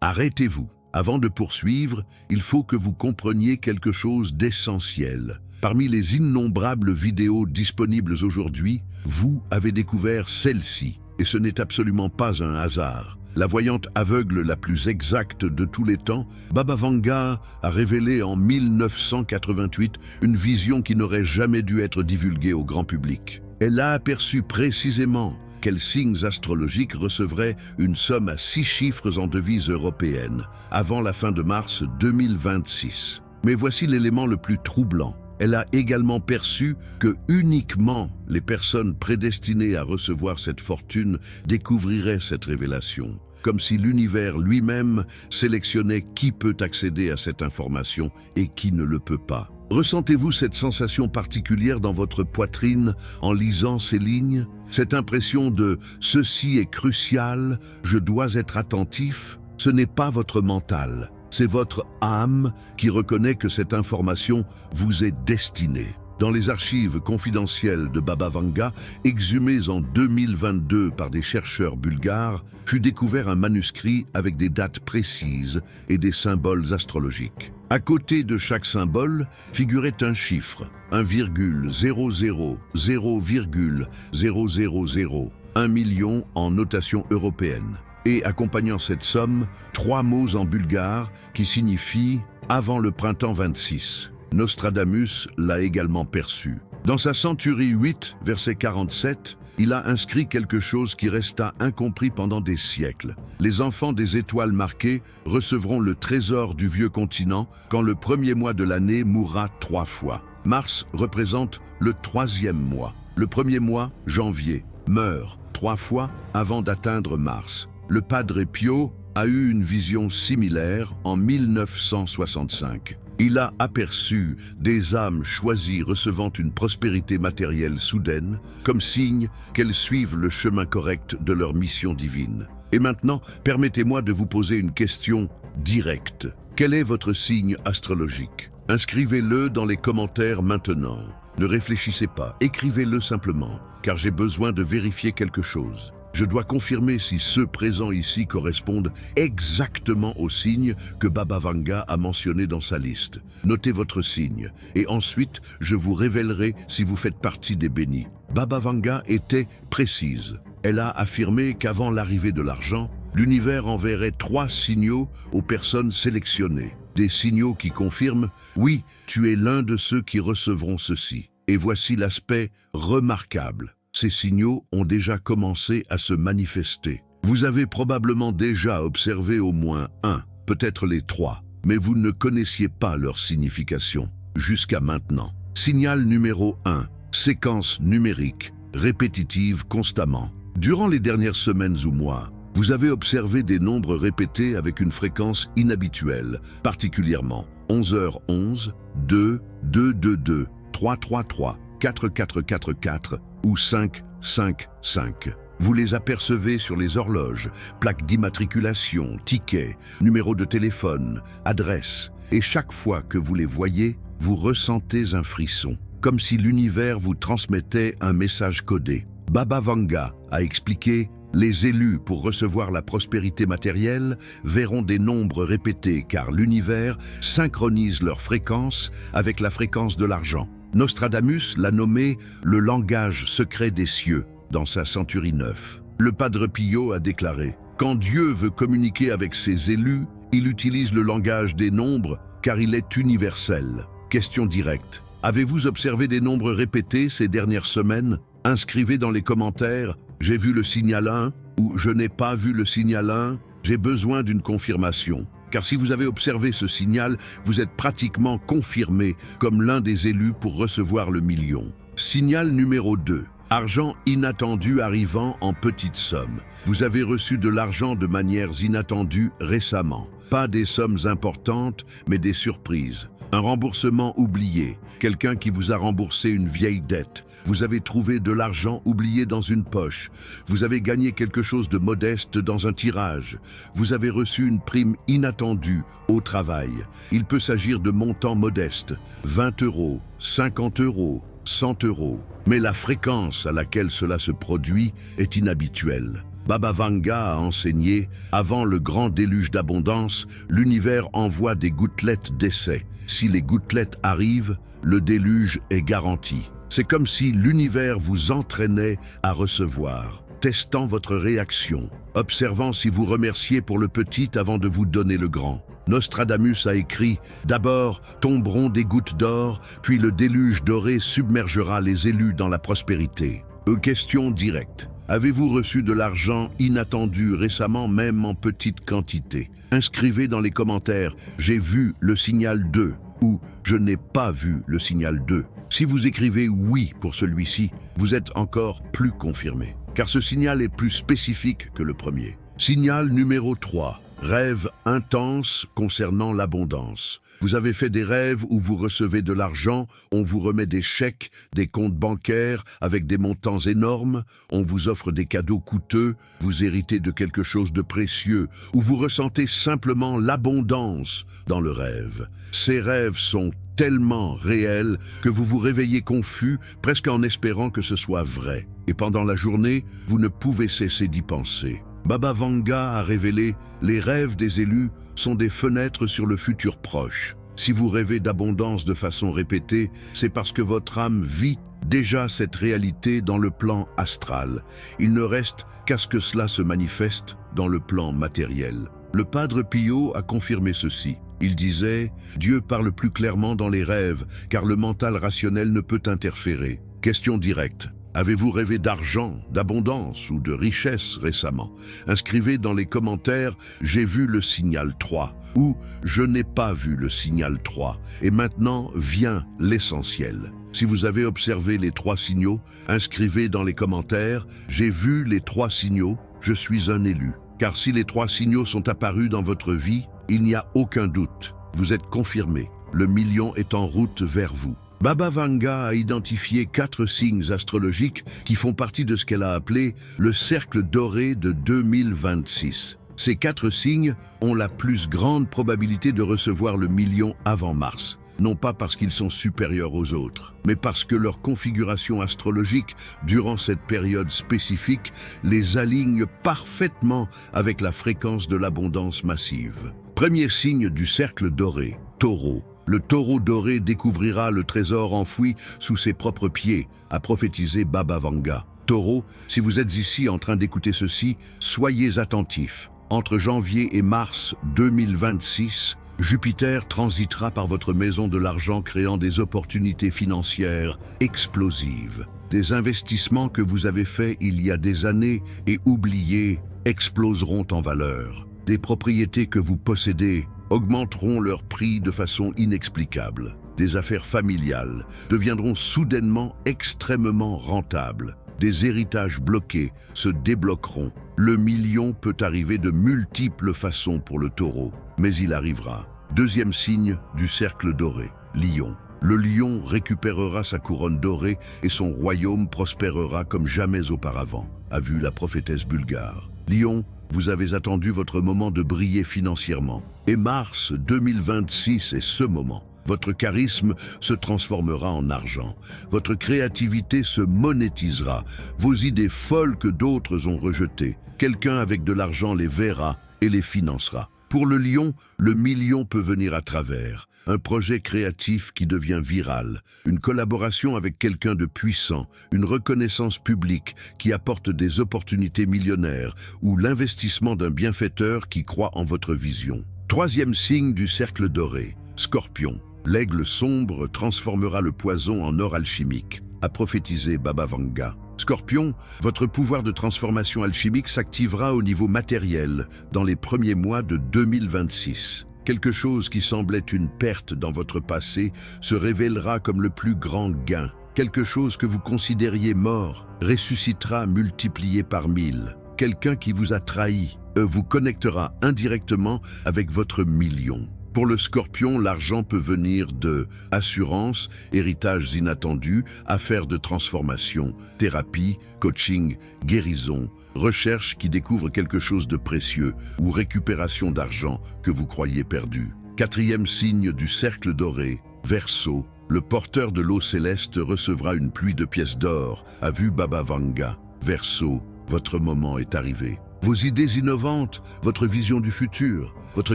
Arrêtez-vous. Avant de poursuivre, il faut que vous compreniez quelque chose d'essentiel. Parmi les innombrables vidéos disponibles aujourd'hui, vous avez découvert celle-ci. Et ce n'est absolument pas un hasard. La voyante aveugle la plus exacte de tous les temps, Baba Vanga a révélé en 1988 une vision qui n'aurait jamais dû être divulguée au grand public. Elle a aperçu précisément quels signes astrologiques recevraient une somme à 6 chiffres en devises européennes avant la fin de mars 2026. Mais voici l'élément le plus troublant. Elle a également perçu que uniquement les personnes prédestinées à recevoir cette fortune découvriraient cette révélation, comme si l'univers lui-même sélectionnait qui peut accéder à cette information et qui ne le peut pas. Ressentez-vous cette sensation particulière dans votre poitrine en lisant ces lignes? Cette impression de « ceci est crucial, je dois être attentif », ce n'est pas votre mental. C'est votre âme qui reconnaît que cette information vous est destinée. Dans les archives confidentielles de Baba Vanga, exhumées en 2022 par des chercheurs bulgares, fut découvert un manuscrit avec des dates précises et des symboles astrologiques. À côté de chaque symbole figurait un chiffre, 1,000,000, 1 million en notation européenne. Et accompagnant cette somme, 3 mots en bulgare qui signifient « avant le printemps 26 ». Nostradamus l'a également perçu. Dans sa Centurie 8, verset 47, il a inscrit quelque chose qui resta incompris pendant des siècles. Les enfants des étoiles marquées recevront le trésor du vieux continent quand le premier mois de l'année mourra 3 fois. Mars représente le 3e mois. Le premier mois, janvier, meurt 3 fois avant d'atteindre Mars. Le Padre Pio a eu une vision similaire en 1965. Il a aperçu des âmes choisies recevant une prospérité matérielle soudaine, comme signe qu'elles suivent le chemin correct de leur mission divine. Et maintenant, permettez-moi de vous poser une question directe. Quel est votre signe astrologique? Inscrivez-le dans les commentaires maintenant. Ne réfléchissez pas, écrivez-le simplement, car j'ai besoin de vérifier quelque chose. Je dois confirmer si ceux présents ici correspondent exactement au signe que Baba Vanga a mentionné dans sa liste. Notez votre signe, et ensuite je vous révélerai si vous faites partie des bénis. Baba Vanga était précise. Elle a affirmé qu'avant l'arrivée de l'argent, l'univers enverrait 3 signaux aux personnes sélectionnées. Des signaux qui confirment « Oui, tu es l'un de ceux qui recevront ceci ». Et voici l'aspect remarquable. Ces signaux ont déjà commencé à se manifester. Vous avez probablement déjà observé au moins 1, peut-être les 3, mais vous ne connaissiez pas leur signification jusqu'à maintenant. Signal numéro 1, séquence numérique, répétitive constamment. Durant les dernières semaines ou mois, vous avez observé des nombres répétés avec une fréquence inhabituelle, particulièrement 11h11, 2, 2, 2, 2, 3, 3, 3, 4, 4, 4, 4 ou 5, 5, 5. Vous les apercevez sur les horloges, plaques d'immatriculation, tickets, numéros de téléphone, adresses. Et chaque fois que vous les voyez, vous ressentez un frisson, comme si l'univers vous transmettait un message codé. Baba Vanga a expliqué: les élus pour recevoir la prospérité matérielle verront des nombres répétés car l'univers synchronise leur fréquence avec la fréquence de l'argent. Nostradamus l'a nommé le langage secret des cieux dans sa Centurie 9. Le Padre Pio a déclaré: quand Dieu veut communiquer avec ses élus, il utilise le langage des nombres car il est universel. Question directe. Avez-vous observé des nombres répétés ces dernières semaines? Inscrivez dans les commentaires « J'ai vu le signal 1 » ou « Je n'ai pas vu le signal 1 ». J'ai besoin d'une confirmation. Car si vous avez observé ce signal, vous êtes pratiquement confirmé comme l'un des élus pour recevoir le million. Signal numéro 2. Argent inattendu arrivant en petites sommes. Vous avez reçu de l'argent de manières inattendues récemment. Pas des sommes importantes, mais des surprises. Un remboursement oublié, quelqu'un qui vous a remboursé une vieille dette. Vous avez trouvé de l'argent oublié dans une poche. Vous avez gagné quelque chose de modeste dans un tirage. Vous avez reçu une prime inattendue au travail. Il peut s'agir de montants modestes, 20 €, 50 €, 100 €. Mais la fréquence à laquelle cela se produit est inhabituelle. Baba Vanga a enseigné, avant le grand déluge d'abondance, l'univers envoie des gouttelettes d'essai. Si les gouttelettes arrivent, le déluge est garanti. C'est comme si l'univers vous entraînait à recevoir, testant votre réaction, observant si vous remerciez pour le petit avant de vous donner le grand. Nostradamus a écrit « D'abord tomberont des gouttes d'or, puis le déluge doré submergera les élus dans la prospérité. » Question directe. Avez-vous reçu de l'argent inattendu récemment, même en petite quantité? Inscrivez dans les commentaires « J'ai vu le signal 2 » ou « Je n'ai pas vu le signal 2 ». Si vous écrivez « Oui » pour celui-ci, vous êtes encore plus confirmé, car ce signal est plus spécifique que le premier. Signal numéro 3. Rêve intense concernant l'abondance. Vous avez fait des rêves où vous recevez de l'argent, on vous remet des chèques, des comptes bancaires avec des montants énormes, on vous offre des cadeaux coûteux, vous héritez de quelque chose de précieux, ou vous ressentez simplement l'abondance dans le rêve. Ces rêves sont tellement réels que vous vous réveillez confus, presque en espérant que ce soit vrai. Et pendant la journée, vous ne pouvez cesser d'y penser. Baba Vanga a révélé « Les rêves des élus sont des fenêtres sur le futur proche. Si vous rêvez d'abondance de façon répétée, c'est parce que votre âme vit déjà cette réalité dans le plan astral. Il ne reste qu'à ce que cela se manifeste dans le plan matériel. » Le Padre Pio a confirmé ceci. Il disait « Dieu parle plus clairement dans les rêves, car le mental rationnel ne peut interférer. » Question directe. Avez-vous rêvé d'argent, d'abondance ou de richesse récemment? Inscrivez dans les commentaires « J'ai vu le signal 3 » ou « Je n'ai pas vu le signal 3 » et maintenant vient l'essentiel. Si vous avez observé les 3 signaux, inscrivez dans les commentaires « J'ai vu les 3 signaux, je suis un élu ». Car si les 3 signaux sont apparus dans votre vie, il n'y a aucun doute. Vous êtes confirmé. Le million est en route vers vous. Baba Vanga a identifié 4 signes astrologiques qui font partie de ce qu'elle a appelé le cercle doré de 2026. Ces 4 signes ont la plus grande probabilité de recevoir le million avant mars. Non pas parce qu'ils sont supérieurs aux autres, mais parce que leur configuration astrologique, durant cette période spécifique, les aligne parfaitement avec la fréquence de l'abondance massive. Premier signe du cercle doré, Taureau. Le taureau doré découvrira le trésor enfoui sous ses propres pieds, a prophétisé Baba Vanga. Taureau, si vous êtes ici en train d'écouter ceci, soyez attentifs. Entre janvier et mars 2026, Jupiter transitera par votre maison de l'argent créant des opportunités financières explosives. Des investissements que vous avez faits il y a des années et oubliés exploseront en valeur. Des propriétés que vous possédez augmenteront leur prix de façon inexplicable. Des affaires familiales deviendront soudainement extrêmement rentables. Des héritages bloqués se débloqueront. Le million peut arriver de multiples façons pour le taureau, mais il arrivera. Deuxième signe du cercle doré, Lion. Le lion récupérera sa couronne dorée et son royaume prospérera comme jamais auparavant, a vu la prophétesse bulgare. Lion, vous avez attendu votre moment de briller financièrement. Et mars 2026 est ce moment. Votre charisme se transformera en argent. Votre créativité se monétisera. Vos idées folles que d'autres ont rejetées. Quelqu'un avec de l'argent les verra et les financera. Pour le lion, le million peut venir à travers. Un projet créatif qui devient viral, une collaboration avec quelqu'un de puissant, une reconnaissance publique qui apporte des opportunités millionnaires ou l'investissement d'un bienfaiteur qui croit en votre vision. Troisième signe du cercle doré, Scorpion. L'aigle sombre transformera le poison en or alchimique, a prophétisé Baba Vanga. Scorpion, votre pouvoir de transformation alchimique s'activera au niveau matériel dans les premiers mois de 2026. Quelque chose qui semblait une perte dans votre passé se révélera comme le plus grand gain. Quelque chose que vous considériez mort ressuscitera multiplié par 1000. Quelqu'un qui vous a trahi vous connectera indirectement avec votre million. Pour le Scorpion, l'argent peut venir de assurance, héritages inattendus, affaires de transformation, thérapie, coaching, guérison, recherche qui découvre quelque chose de précieux ou récupération d'argent que vous croyiez perdu. Quatrième signe du cercle doré, Verseau. Le porteur de l'eau céleste recevra une pluie de pièces d'or, a vu Baba Vanga. Verseau, votre moment est arrivé. Vos idées innovantes, votre vision du futur, votre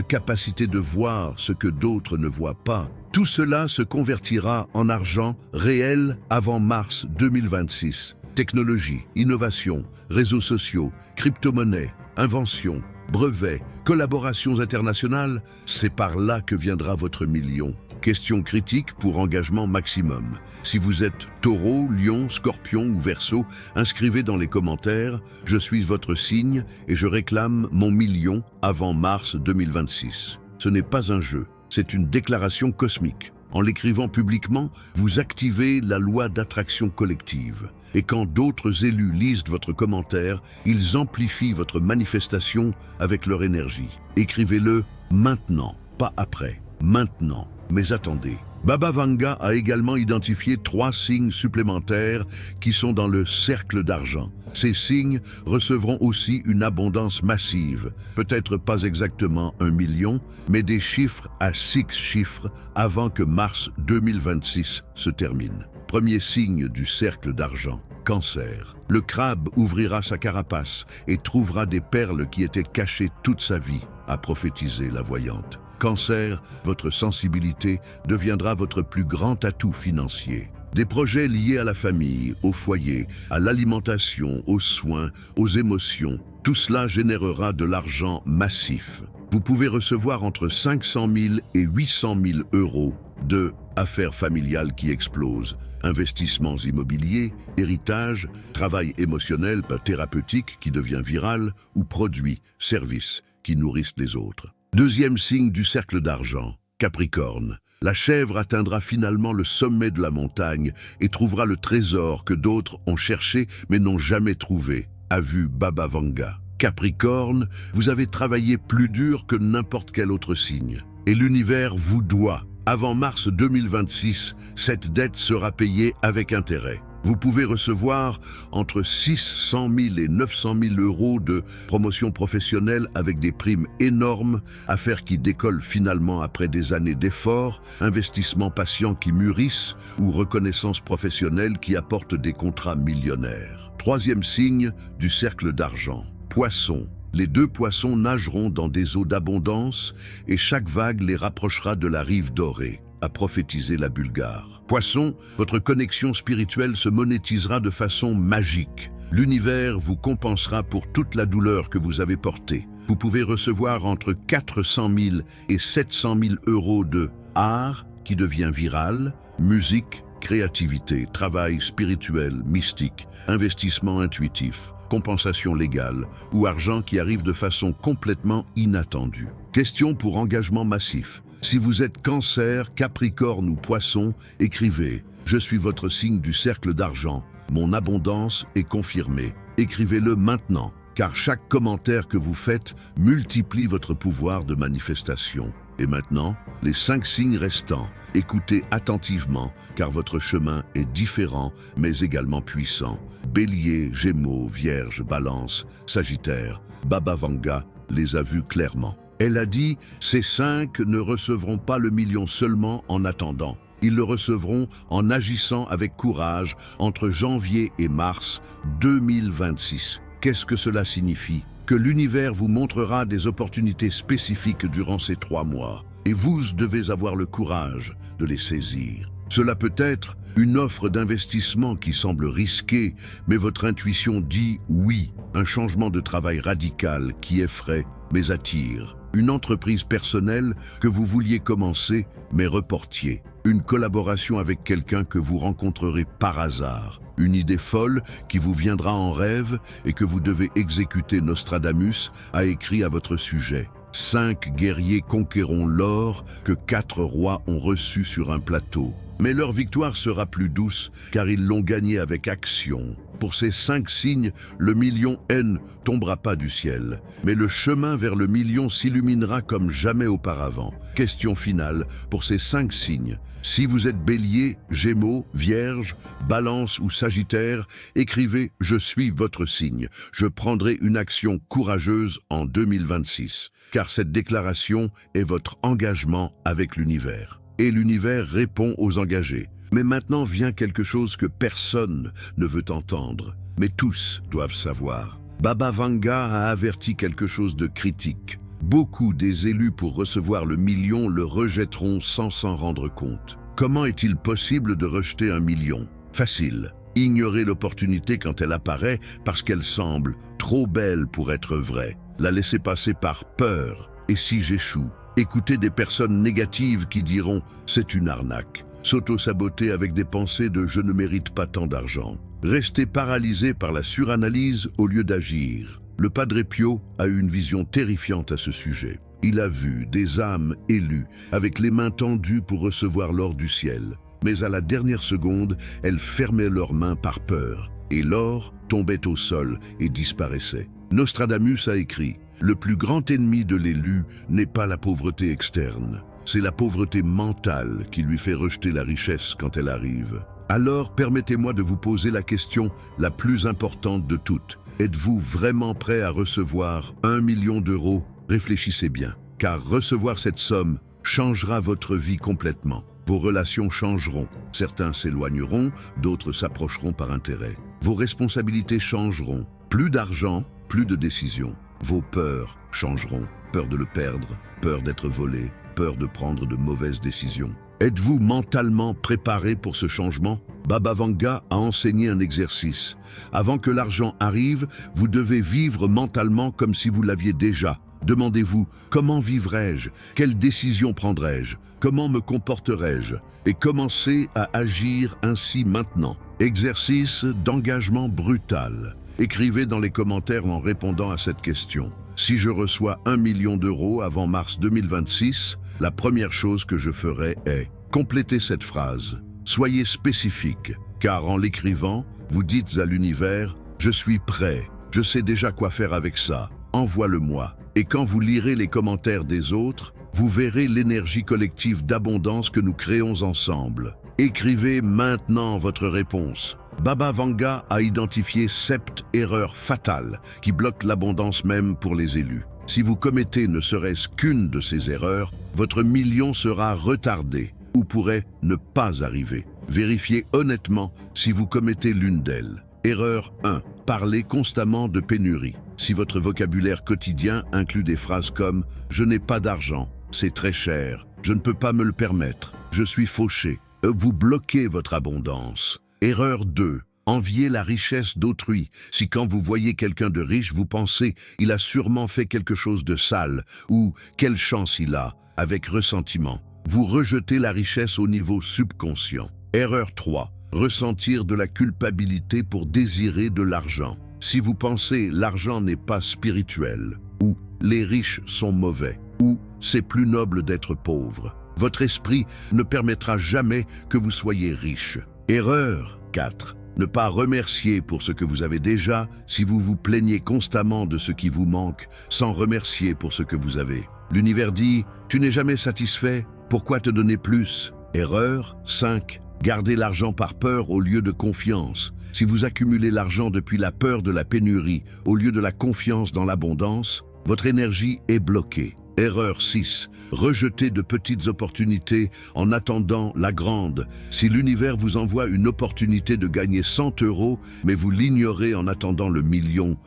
capacité de voir ce que d'autres ne voient pas, tout cela se convertira en argent réel avant mars 2026. Technologie, innovation, réseaux sociaux, crypto-monnaies, inventions, brevets, collaborations internationales, c'est par là que viendra votre million. Question critique pour engagement maximum. Si vous êtes Taureau, Lion, Scorpion ou Verseau, inscrivez dans les commentaires « Je suis votre signe et je réclame mon million avant mars 2026 ». Ce n'est pas un jeu, c'est une déclaration cosmique. En l'écrivant publiquement, vous activez la loi d'attraction collective. Et quand d'autres élus lisent votre commentaire, ils amplifient votre manifestation avec leur énergie. Écrivez-le maintenant, pas après, maintenant. Mais attendez, Baba Vanga a également identifié 3 signes supplémentaires qui sont dans le cercle d'argent. Ces signes recevront aussi une abondance massive, peut-être pas exactement 1 million, mais des chiffres à 6 chiffres avant que mars 2026 se termine. Premier signe du cercle d'argent, Cancer. Le crabe ouvrira sa carapace et trouvera des perles qui étaient cachées toute sa vie, a prophétisé la voyante. Cancer, votre sensibilité deviendra votre plus grand atout financier. Des projets liés à la famille, au foyer, à l'alimentation, aux soins, aux émotions, tout cela générera de l'argent massif. Vous pouvez recevoir entre 500 000 et 800 000 euros de affaires familiales qui explosent, investissements immobiliers, héritage, travail émotionnel, thérapeutique qui devient viral ou produits, services qui nourrissent les autres. Deuxième signe du cercle d'argent, Capricorne. La chèvre atteindra finalement le sommet de la montagne et trouvera le trésor que d'autres ont cherché mais n'ont jamais trouvé, a vu Baba Vanga. Capricorne, vous avez travaillé plus dur que n'importe quel autre signe. Et l'univers vous doit. Avant mars 2026, cette dette sera payée avec intérêt. Vous pouvez recevoir entre 600 000 et 900 000 euros de promotion professionnelle avec des primes énormes, affaires qui décollent finalement après des années d'efforts, investissements patients qui mûrissent ou reconnaissance professionnelle qui apporte des contrats millionnaires. Troisième signe du cercle d'argent, Poisson. Les 2 poissons nageront dans des eaux d'abondance et chaque vague les rapprochera de la rive dorée, a prophétisé la Bulgare. Poisson, votre connexion spirituelle se monétisera de façon magique. L'univers vous compensera pour toute la douleur que vous avez portée. Vous pouvez recevoir entre 400 000 et 700 000 euros de art qui devient viral, musique, créativité, travail spirituel, mystique, investissement intuitif, compensation légale ou argent qui arrive de façon complètement inattendue. Question pour engagement massif. Si vous êtes Cancer, Capricorne ou Poisson, écrivez « Je suis votre signe du cercle d'argent. Mon abondance est confirmée. » Écrivez-le maintenant, car chaque commentaire que vous faites multiplie votre pouvoir de manifestation. Et maintenant, les 5 signes restants. Écoutez attentivement, car votre chemin est différent, mais également puissant. Bélier, Gémeaux, Vierge, Balance, Sagittaire, Baba Vanga les a vus clairement. Elle a dit « Ces 5 ne recevront pas le million seulement en attendant. Ils le recevront en agissant avec courage entre janvier et mars 2026. » Qu'est-ce que cela signifie? Que l'univers vous montrera des opportunités spécifiques durant ces 3 mois. Et vous devez avoir le courage de les saisir. Cela peut être une offre d'investissement qui semble risquée, mais votre intuition dit oui. Un changement de travail radical qui effraie, mais attire. Une entreprise personnelle que vous vouliez commencer, mais reportiez. Une collaboration avec quelqu'un que vous rencontrerez par hasard. Une idée folle qui vous viendra en rêve et que vous devez exécuter. Nostradamus a écrit à votre sujet. 5 guerriers conquéreront l'or que 4 rois ont reçu sur un plateau. Mais leur victoire sera plus douce car ils l'ont gagné avec action. Pour ces 5 signes, le million N tombera pas du ciel, mais le chemin vers le million s'illuminera comme jamais auparavant. Question finale pour ces 5 signes. Si vous êtes Bélier, Gémeaux, Vierge, Balance ou Sagittaire, écrivez « Je suis votre signe. Je prendrai une action courageuse en 2026. » Car cette déclaration est votre engagement avec l'univers. Et l'univers répond aux engagés. Mais maintenant vient quelque chose que personne ne veut entendre, mais tous doivent savoir. Baba Vanga a averti quelque chose de critique. Beaucoup des élus pour recevoir le million le rejetteront sans s'en rendre compte. Comment est-il possible de rejeter 1 million? Facile. Ignorer l'opportunité quand elle apparaît parce qu'elle semble trop belle pour être vraie. La laisser passer par peur. Et si j'échoue? Écouter des personnes négatives qui diront « c'est une arnaque ». S'auto-saboter avec des pensées de « je ne mérite pas tant d'argent ». Rester paralysé par la suranalyse au lieu d'agir. Le Padre Pio a eu une vision terrifiante à ce sujet. Il a vu des âmes élues avec les mains tendues pour recevoir l'or du ciel. Mais à la dernière seconde, elles fermaient leurs mains par peur et l'or tombait au sol et disparaissait. Nostradamus a écrit « Le plus grand ennemi de l'élu n'est pas la pauvreté externe, c'est la pauvreté mentale qui lui fait rejeter la richesse quand elle arrive. » Alors, permettez-moi de vous poser la question la plus importante de toutes. Êtes-vous vraiment prêt à recevoir 1 million d'euros? Réfléchissez bien, car recevoir cette somme changera votre vie complètement. Vos relations changeront, certains s'éloigneront, d'autres s'approcheront par intérêt. Vos responsabilités changeront, plus d'argent, plus de décisions. Vos peurs changeront, peur de le perdre, peur d'être volé, peur de prendre de mauvaises décisions. Êtes-vous mentalement préparé pour ce changement? Baba Vanga a enseigné un exercice. Avant que l'argent arrive, vous devez vivre mentalement comme si vous l'aviez déjà. Demandez-vous, comment vivrai-je? Quelle décision prendrai-je? Comment me comporterai-je? Et commencez à agir ainsi maintenant. Exercice d'engagement brutal. Écrivez dans les commentaires en répondant à cette question. Si je reçois 1 million d'euros avant mars 2026, la première chose que je ferai est compléter cette phrase. Soyez spécifique, car en l'écrivant, vous dites à l'univers « Je suis prêt, je sais déjà quoi faire avec ça, envoie-le-moi ». Et quand vous lirez les commentaires des autres, vous verrez l'énergie collective d'abondance que nous créons ensemble. Écrivez maintenant votre réponse. Baba Vanga a identifié 7 erreurs fatales qui bloquent l'abondance même pour les élus. Si vous commettez ne serait-ce qu'une de ces erreurs, votre million sera retardé ou pourrait ne pas arriver. Vérifiez honnêtement si vous commettez l'une d'elles. Erreur 1. Parlez constamment de pénurie. Si votre vocabulaire quotidien inclut des phrases comme « Je n'ai pas d'argent, c'est très cher, je ne peux pas me le permettre, je suis fauché », vous bloquez votre abondance. Erreur 2. Enviez la richesse d'autrui. Si quand vous voyez quelqu'un de riche, vous pensez « il a sûrement fait quelque chose de sale » ou « quelle chance il a » avec ressentiment. Vous rejetez la richesse au niveau subconscient. Erreur 3. Ressentir de la culpabilité pour désirer de l'argent. Si vous pensez « l'argent n'est pas spirituel » ou « les riches sont mauvais » ou « c'est plus noble d'être pauvre », votre esprit ne permettra jamais que vous soyez riche. Erreur 4. Ne pas remercier pour ce que vous avez déjà si vous vous plaignez constamment de ce qui vous manque sans remercier pour ce que vous avez. L'univers dit « Tu n'es jamais satisfait, pourquoi te donner plus ?» Erreur 5. Gardez l'argent par peur au lieu de confiance. Si vous accumulez l'argent depuis la peur de la pénurie au lieu de la confiance dans l'abondance, votre énergie est bloquée. Erreur 6. Rejetez de petites opportunités en attendant la grande. Si l'univers vous envoie une opportunité de gagner 100 euros, mais vous l'ignorez en attendant le million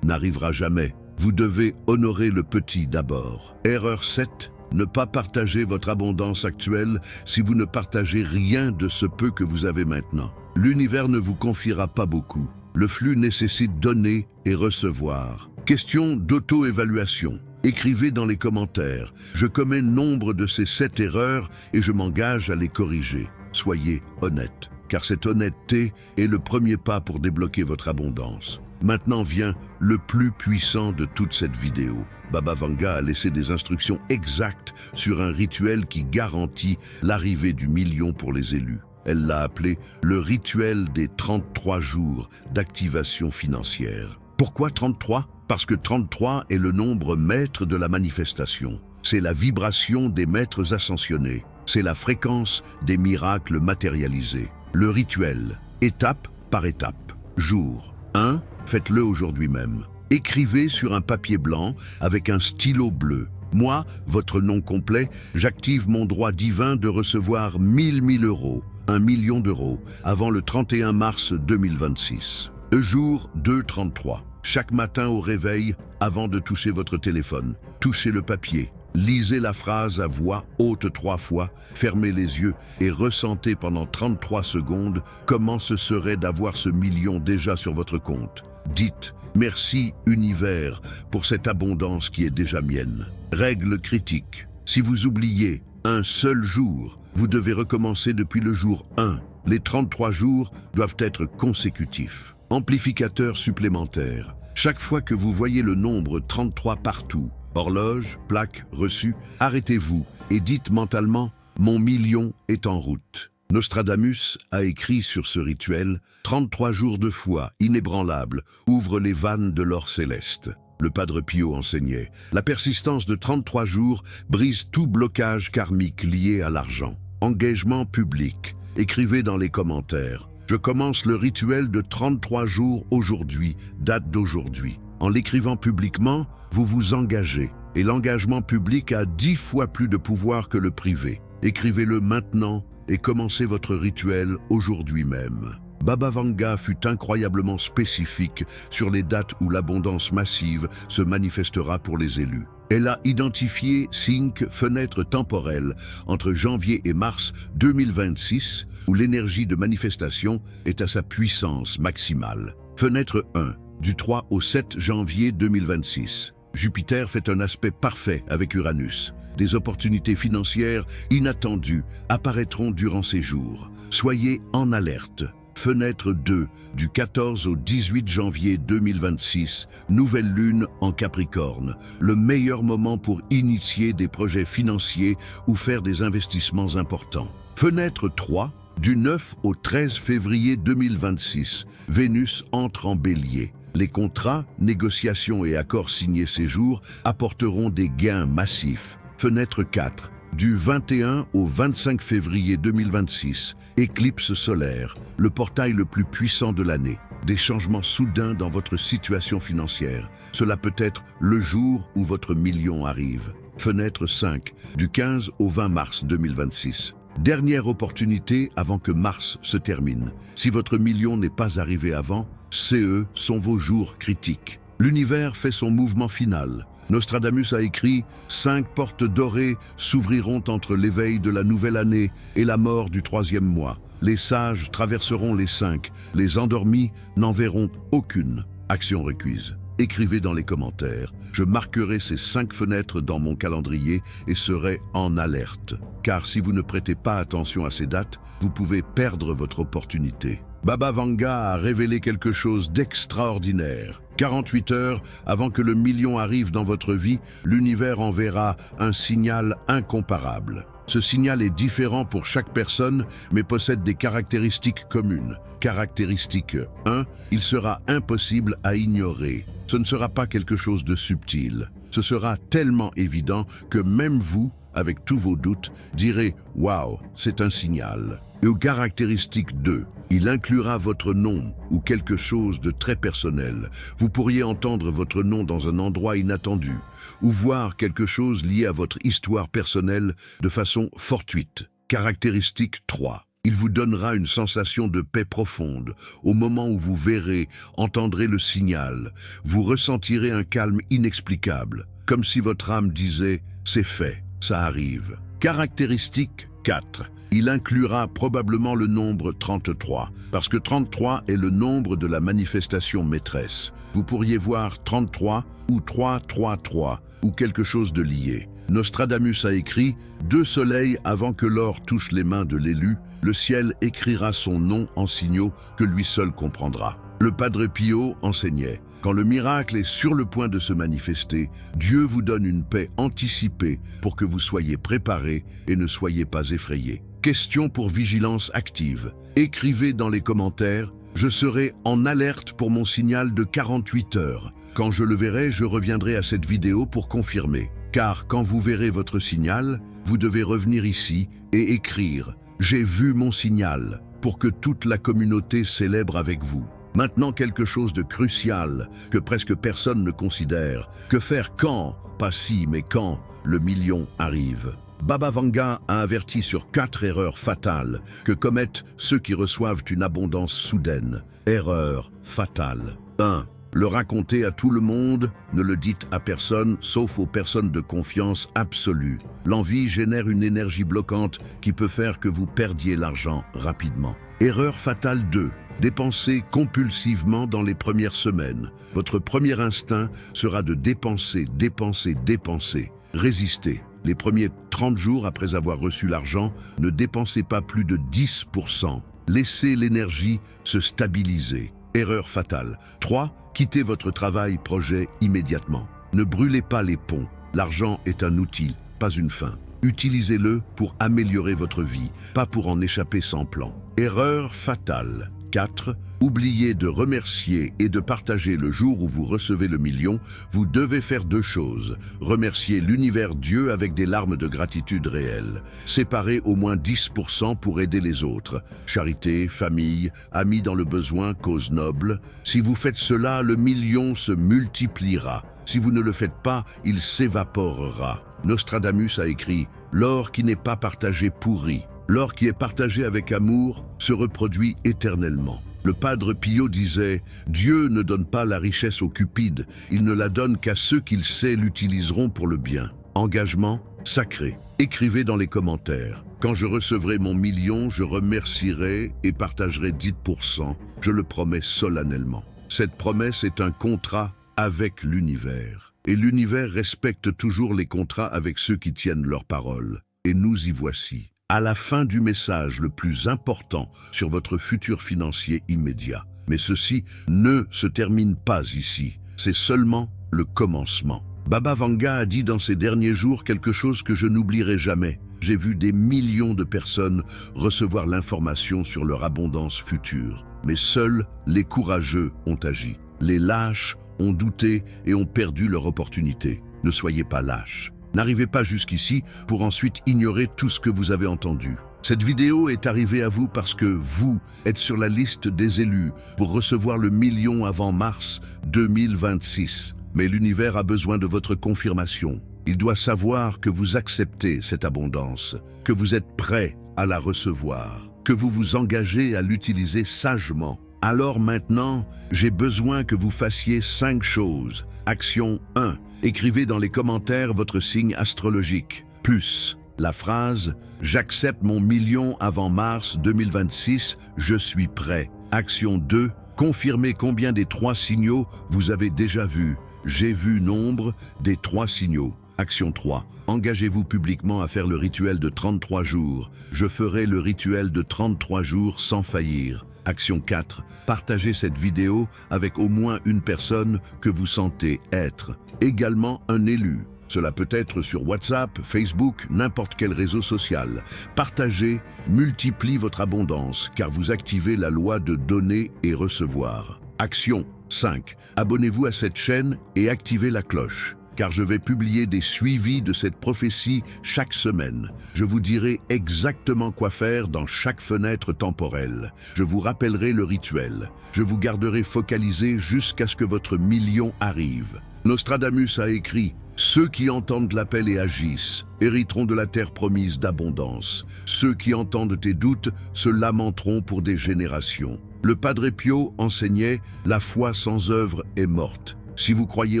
n'arrivera jamais. Vous devez honorer le petit d'abord. Erreur 7. Ne pas partager votre abondance actuelle si vous ne partagez rien de ce peu que vous avez maintenant. L'univers ne vous confiera pas beaucoup. Le flux nécessite donner et recevoir. Question d'auto-évaluation. Écrivez dans les commentaires « Je commets nombre de ces 7 erreurs et je m'engage à les corriger ». Soyez honnête, car cette honnêteté est le premier pas pour débloquer votre abondance. Maintenant vient le plus puissant de toute cette vidéo. Baba Vanga a laissé des instructions exactes sur un rituel qui garantit l'arrivée du million pour les élus. Elle l'a appelé le rituel des 33 jours d'activation financière. Pourquoi 33 ? Parce que 33 est le nombre maître de la manifestation. C'est la vibration des maîtres ascensionnés. C'est la fréquence des miracles matérialisés. Le rituel, étape par étape. Jour 1, faites-le aujourd'hui même. Écrivez sur un papier blanc avec un stylo bleu. Moi, votre nom complet, j'active mon droit divin de recevoir 1000 euros, 1 million d'euros, avant le 31 mars 2026. Jour 233. Chaque matin au réveil, avant de toucher votre téléphone, touchez le papier. Lisez la phrase à voix haute 3 fois, fermez les yeux et ressentez pendant 33 secondes comment ce serait d'avoir ce million déjà sur votre compte. Dites « Merci univers pour cette abondance qui est déjà mienne ». Règle critique. Si vous oubliez un seul jour, vous devez recommencer depuis le jour 1. Les 33 jours doivent être consécutifs. Amplificateur supplémentaire. Chaque fois que vous voyez le nombre 33 partout, horloge, plaque, reçu, arrêtez-vous et dites mentalement « Mon million est en route ». Nostradamus a écrit sur ce rituel « 33 jours de foi, inébranlables, ouvrent les vannes de l'or céleste ». Le Padre Pio enseignait « La persistance de 33 jours brise tout blocage karmique lié à l'argent ». Engagement public. Écrivez dans les commentaires « Je commence le rituel de 33 jours aujourd'hui, date d'aujourd'hui ». En l'écrivant publiquement, vous vous engagez. Et l'engagement public a 10 fois plus de pouvoir que le privé. Écrivez-le maintenant et commencez votre rituel aujourd'hui même. Baba Vanga fut incroyablement spécifique sur les dates où l'abondance massive se manifestera pour les élus. Elle a identifié 5 fenêtres temporelles entre janvier et mars 2026 où l'énergie de manifestation est à sa puissance maximale. Fenêtre 1. Du 3 au 7 janvier 2026. Jupiter fait un aspect parfait avec Uranus. Des opportunités financières inattendues apparaîtront durant ces jours. Soyez en alerte. Fenêtre 2, du 14 au 18 janvier 2026, nouvelle lune en Capricorne. Le meilleur moment pour initier des projets financiers ou faire des investissements importants. Fenêtre 3, du 9 au 13 février 2026, Vénus entre en Bélier. Les contrats, négociations et accords signés ces jours apporteront des gains massifs. Fenêtre 4, du 21 au 25 février 2026, éclipse solaire, le portail le plus puissant de l'année. Des changements soudains dans votre situation financière. Cela peut être le jour où votre million arrive. Fenêtre 5, du 15 au 20 mars 2026. Dernière opportunité avant que mars se termine. Si votre million n'est pas arrivé avant, CE sont vos jours critiques. L'univers fait son mouvement final. Nostradamus a écrit « 5 portes dorées s'ouvriront entre l'éveil de la nouvelle année et la mort du 3e mois. Les sages traverseront les 5, les endormis n'en verront aucune. » Action requise. Écrivez dans les commentaires. Je marquerai ces 5 fenêtres dans mon calendrier et serai en alerte. Car si vous ne prêtez pas attention à ces dates, vous pouvez perdre votre opportunité. Baba Vanga a révélé quelque chose d'extraordinaire. 48 heures avant que le million arrive dans votre vie, l'univers enverra un signal incomparable. Ce signal est différent pour chaque personne, mais possède des caractéristiques communes. Caractéristique 1, il sera impossible à ignorer. Ce ne sera pas quelque chose de subtil. Ce sera tellement évident que même vous, avec tous vos doutes, direz « Waouh, c'est un signal ». Et aux caractéristiques 2, il inclura votre nom ou quelque chose de très personnel. Vous pourriez entendre votre nom dans un endroit inattendu ou voir quelque chose lié à votre histoire personnelle de façon fortuite. Caractéristique 3. Il vous donnera une sensation de paix profonde. Au moment où vous verrez, entendrez le signal, vous ressentirez un calme inexplicable, comme si votre âme disait « c'est fait, ça arrive ». Caractéristique 4. Il inclura probablement le nombre 33, parce que 33 est le nombre de la manifestation maîtresse. Vous pourriez voir 33 ou 333 ou quelque chose de lié. Nostradamus a écrit « 2 soleils avant que l'or touche les mains de l'élu, le ciel écrira son nom en signaux que lui seul comprendra ». Le Padre Pio enseignait « Quand le miracle est sur le point de se manifester, Dieu vous donne une paix anticipée pour que vous soyez préparés et ne soyez pas effrayés. » Question pour vigilance active. Écrivez dans les commentaires « Je serai en alerte pour mon signal de 48 heures. Quand je le verrai, je reviendrai à cette vidéo pour confirmer. Car quand vous verrez votre signal, vous devez revenir ici et écrire « J'ai vu mon signal » pour que toute la communauté célèbre avec vous. Maintenant, quelque chose de crucial que presque personne ne considère. Que faire quand, pas si, mais quand, le million arrive. Baba Vanga a averti sur 4 erreurs fatales que commettent ceux qui reçoivent une abondance soudaine. Erreur fatale. 1. Le raconter à tout le monde, ne le dites à personne, sauf aux personnes de confiance absolue. L'envie génère une énergie bloquante qui peut faire que vous perdiez l'argent rapidement. Erreur fatale 2. Dépenser compulsivement dans les premières semaines. Votre premier instinct sera de dépenser, dépenser, dépenser. Résistez. Les premiers 30 jours après avoir reçu l'argent, ne dépensez pas plus de 10%. Laissez l'énergie se stabiliser. Erreur fatale. 3. Quittez votre travail-projet immédiatement. Ne brûlez pas les ponts. L'argent est un outil, pas une fin. Utilisez-le pour améliorer votre vie, pas pour en échapper sans plan. Erreur fatale. 4. Oubliez de remercier et de partager le jour où vous recevez le million. Vous devez faire 2 choses. Remercier l'univers Dieu avec des larmes de gratitude réelles. Séparez au moins 10% pour aider les autres. Charité, famille, amis dans le besoin, cause noble. Si vous faites cela, le million se multipliera. Si vous ne le faites pas, il s'évaporera. Nostradamus a écrit « L'or qui n'est pas partagé pourrit. L'or qui est partagé avec amour se reproduit éternellement. » Le Padre Pio disait « Dieu ne donne pas la richesse aux cupides, il ne la donne qu'à ceux qu'il sait l'utiliseront pour le bien. » Engagement sacré. Écrivez dans les commentaires « Quand je recevrai mon million, je remercierai et partagerai 10%. Je le promets solennellement. » Cette promesse est un contrat avec l'univers. Et l'univers respecte toujours les contrats avec ceux qui tiennent leurs paroles. Et nous y voici. À la fin du message le plus important sur votre futur financier immédiat. Mais ceci ne se termine pas ici. C'est seulement le commencement. Baba Vanga a dit dans ces derniers jours quelque chose que je n'oublierai jamais. J'ai vu des millions de personnes recevoir l'information sur leur abondance future. Mais seuls les courageux ont agi. Les lâches ont douté et ont perdu leur opportunité. Ne soyez pas lâches. N'arrivez pas jusqu'ici pour ensuite ignorer tout ce que vous avez entendu. Cette vidéo est arrivée à vous parce que vous êtes sur la liste des élus pour recevoir le million avant mars 2026. Mais l'univers a besoin de votre confirmation. Il doit savoir que vous acceptez cette abondance, que vous êtes prêt à la recevoir, que vous vous engagez à l'utiliser sagement. Alors maintenant, j'ai besoin que vous fassiez 5 choses. Action 1. Écrivez dans les commentaires votre signe astrologique, plus la phrase « J'accepte mon million avant mars 2026, je suis prêt ». Action 2. Confirmez combien des 3 signaux vous avez déjà vus. J'ai vu nombre des 3 signaux. Action 3. Engagez-vous publiquement à faire le rituel de 33 jours. Je ferai le rituel de 33 jours sans faillir. Action 4. Partagez cette vidéo avec au moins une personne que vous sentez être également un élu. Cela peut être sur WhatsApp, Facebook, n'importe quel réseau social. Partager multiplie votre abondance car vous activez la loi de donner et recevoir. Action 5. Abonnez-vous à cette chaîne et activez la cloche. Car je vais publier des suivis de cette prophétie chaque semaine. Je vous dirai exactement quoi faire dans chaque fenêtre temporelle. Je vous rappellerai le rituel. Je vous garderai focalisé jusqu'à ce que votre million arrive. Nostradamus a écrit « Ceux qui entendent l'appel et agissent hériteront de la terre promise d'abondance. Ceux qui entendent tes doutes se lamenteront pour des générations. » Le Padre Pio enseignait « La foi sans œuvre est morte ». Si vous croyez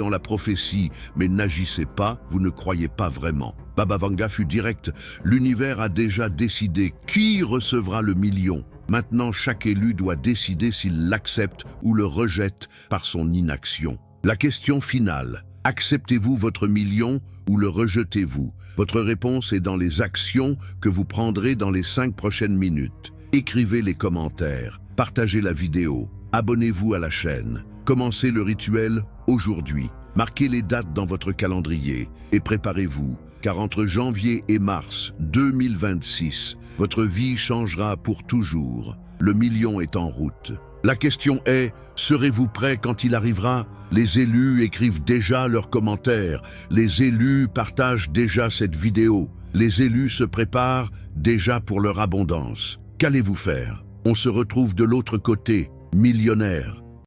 en la prophétie, mais n'agissez pas, vous ne croyez pas vraiment. Baba Vanga fut direct. L'univers a déjà décidé qui recevra le million. Maintenant, chaque élu doit décider s'il l'accepte ou le rejette par son inaction. La question finale. Acceptez-vous votre million ou le rejetez-vous? Votre réponse est dans les actions que vous prendrez dans les 5 prochaines minutes. Écrivez les commentaires, partagez la vidéo, abonnez-vous à la chaîne. Commencez le rituel aujourd'hui. Marquez les dates dans votre calendrier et préparez-vous, car entre janvier et mars 2026, votre vie changera pour toujours. Le million est en route. La question est, serez-vous prêt quand il arrivera? Les élus écrivent déjà leurs commentaires. Les élus partagent déjà cette vidéo. Les élus se préparent déjà pour leur abondance. Qu'allez-vous faire? On se retrouve de l'autre côté, millionnaire.